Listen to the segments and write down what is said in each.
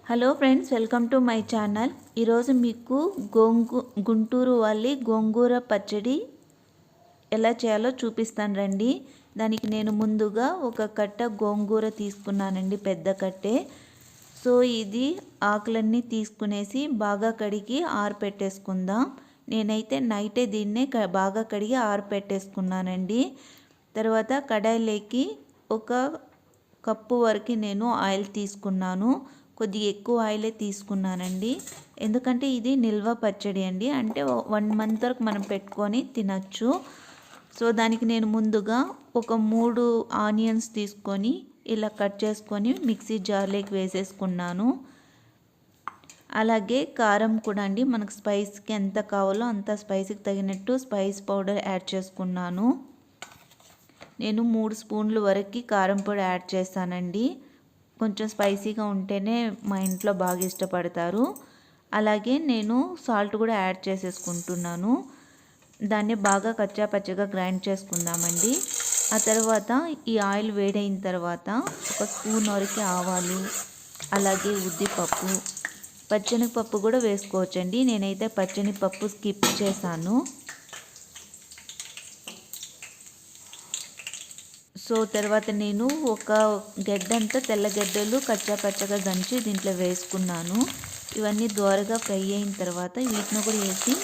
Hello friends, welcome to my channel. ఈరోజు మీకు గుంటూరు వాళ్ళి గోంగూర పచ్చడి ఎలా చేయాలో చూపిస్తాను రండి. దానికి నేను ముందుగా ఒక కట్ట గోంగూర తీసుకున్నానండి, పెద్ద కట్టే. సో ఇది ఆకులన్నీ తీసుకునేసి బాగా కడిగి ఆరపెట్టేసుకుందాం. నేనైతే నైటే దీన్నే బాగా కడిగి ఆరపెట్టేసుకున్నానండి. తర్వాత కడాయిలోకి ఒక కప్పు వరకు నేను ఆయిల్ తీసుకున్నాను. కొద్దిగా ఎక్కువ ఆయిలే తీసుకున్నానండి, ఎందుకంటే ఇది నిల్వ పచ్చడి అండి. అంటే 1 మంత్ వరకు మనం పెట్టుకొని తినచ్చు. సో దానికి నేను ముందుగా ఒక 3 ఆనియన్స్ తీసుకొని ఇలా కట్ చేసుకొని మిక్సీ జార్లోకి వేసేసుకున్నాను. అలాగే కారం కూడా అండి, మనకు స్పైస్కి ఎంత కావాలో అంత స్పైస్కి తగినట్టు స్పైస్ పౌడర్ యాడ్ చేసుకున్నాను. నేను 3 స్పూన్ల వరకు కారం పొడి యాడ్ చేస్తానండి. కొంచెం స్పైసీగా ఉంటేనే మా ఇంట్లో బాగా ఇష్టపడతారు. అలాగే నేను సాల్ట్ కూడా యాడ్ చేసేసుకుంటున్నాను. దాన్ని బాగా కచ్చా పచ్చగా గ్రైండ్ చేసుకుందామండి. ఆ తర్వాత ఈ ఆయిల్ వేడైన తర్వాత ఒక స్పూన్ వరకు ఆవాలు, అలాగే ఉద్దిపప్పు, పచ్చెనగపప్పు కూడా వేసుకోవచ్చండి. నేనైతే పచ్చెనగపప్పు స్కిప్ చేశాను. సో తర్వాత నేను ఒక గడ్డంతా తెల్లగడ్డలు కచ్చా పచ్చగా దంచి దీంట్లో వేసుకున్నాను. ఇవన్నీ దోరగా ఫ్రై అయిన తర్వాత వీటిని కూడా వేసి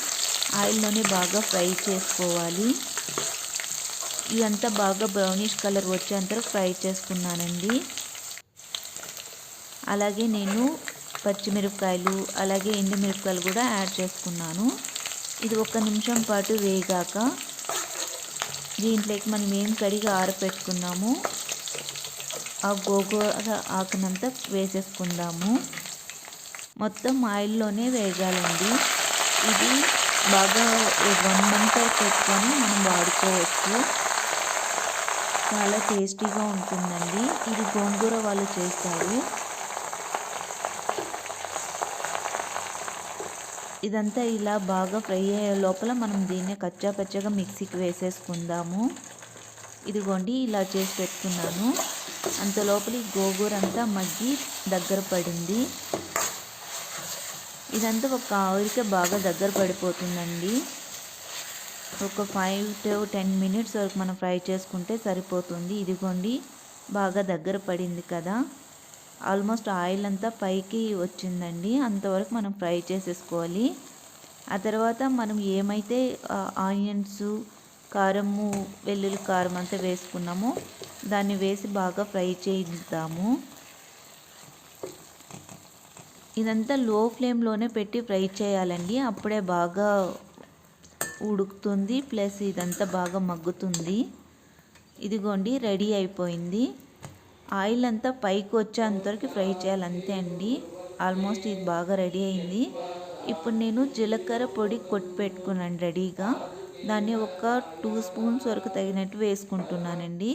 ఆయిల్లోనే బాగా ఫ్రై చేసుకోవాలి. ఇదంతా బాగా బ్రౌనిష్ కలర్ వచ్చేంత ఫ్రై చేసుకున్నానండి. అలాగే నేను పచ్చిమిరపకాయలు అలాగే ఎండుమిరపకాయలు కూడా యాడ్ చేసుకున్నాను. ఇది 1 నిమిషం పాటు వేగాక దీంట్లోకి మనం ఏం కడిగి ఆరపెట్టుకున్నాము ఆ గోంగూర ఆకునంతా వేసేసుకుందాము. మొత్తం ఆయిల్లోనే వేగాలండి. ఇది బాగా 1 మంత్ పెట్టుకొని మనం వాడుకోవచ్చు. చాలా టేస్టీగా ఉంటుందండి. ఇది గోంగూర వాళ్ళు చేస్తారు. ఇదంతా ఇలా బాగా ఫ్రై అయ్యే లోపల మనం దీన్ని కచ్చా పచ్చగా మిక్సీకి వేసేసుకుందాము. ఇదిగోండి ఇలా చేసి పెట్టుకున్నాను. అంత లోపల ఈ గోంగూర అంతా మగ్గి దగ్గర పడింది. ఇదంతా ఒక ఆవిరికి బాగా దగ్గర పడిపోతుందండి. ఒక 5 to 10 మినిట్స్ వరకు మనం ఫ్రై చేసుకుంటే సరిపోతుంది. ఇదిగోండి బాగా దగ్గర పడింది కదా, ఆల్మోస్ట్ ఆయిల్ అంతా పైకి వచ్చిందండి. అంతవరకు మనం ఫ్రై చేసేసుకోవాలి. ఆ తర్వాత మనం ఏమైతే ఆనియన్స్, కారము, వెల్లుల్లి కారం అంతా వేసుకున్నామో దాన్ని వేసి బాగా ఫ్రై చేద్దాము. ఇదంతా లో ఫ్లేమ్లోనే పెట్టి ఫ్రై చేయాలండి, అప్పుడే బాగా ఉడుకుతుంది, ప్లస్ ఇదంతా బాగా మగ్గుతుంది. ఇదిగోండి రెడీ అయిపోయింది. ఆయిల్ అంతా పైకి వచ్చేంతవరకు ఫ్రై చేయాలి, అంతే అండి. ఆల్మోస్ట్ ఇది బాగా రెడీ అయింది. ఇప్పుడు నేను జీలకర్ర పొడి కొట్టి పెట్టుకున్నాను రెడీగా. దాన్ని ఒక 2 స్పూన్స్ వరకు తగినట్టు వేసుకుంటున్నానండి.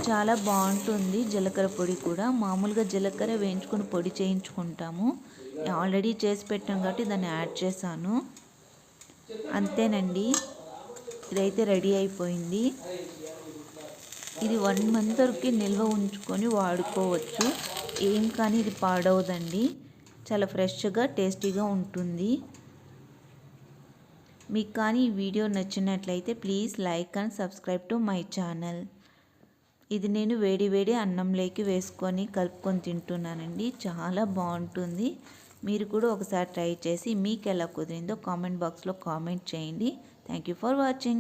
చాలా బాగుంటుంది జీలకర్ర పొడి కూడా. మామూలుగా జీలకర్ర వేయించుకొని పొడి చేయించుకుంటాము, ఆల్రెడీ చేసి పెట్టాం కాబట్టి దాన్ని యాడ్ చేశాను. అంతేనండి, ఇదైతే రెడీ అయిపోయింది. ఇది 1 మంత్ వరకు నిల్వ ఉంచుకొని వాడుకోవచ్చు. ఏం కానీ ఇది పాడవదండి, చాలా ఫ్రెష్గా టేస్టీగా ఉంటుంది. మీకు కానీ ఈ వీడియో నచ్చినట్లయితే please like and subscribe to my channel. ఇది నేను వేడి వేడి అన్నంలోకి వేసుకొని కలుపుకొని తింటున్నానండి. చాలా బాగుంటుంది. మీరు కూడా ఒకసారి ట్రై చేసి మీకు ఎలా కుదిరిందో కామెంట్ బాక్స్లో కామెంట్ చేయండి. Thank you for watching.